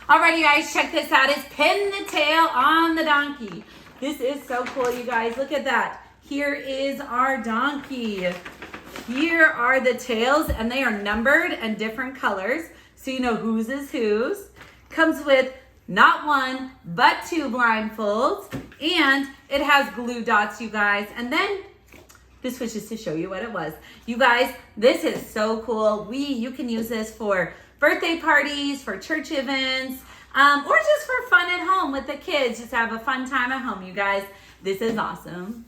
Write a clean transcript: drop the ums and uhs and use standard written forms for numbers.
Alrighty, guys, check this out. It's pin the tail on the donkey. This is so cool, you guys. Look at that. Here is our donkey. Here are the tails, and they are numbered and different colors, so you know whose is whose. Comes with not one, but two blindfolds, and it has glue dots, you guys. And then this was just to show you what it was. You guys, this is so cool. You can use this for birthday parties, for church events, or just for fun at home with the kids. Just have a fun time at home, you guys. This is awesome.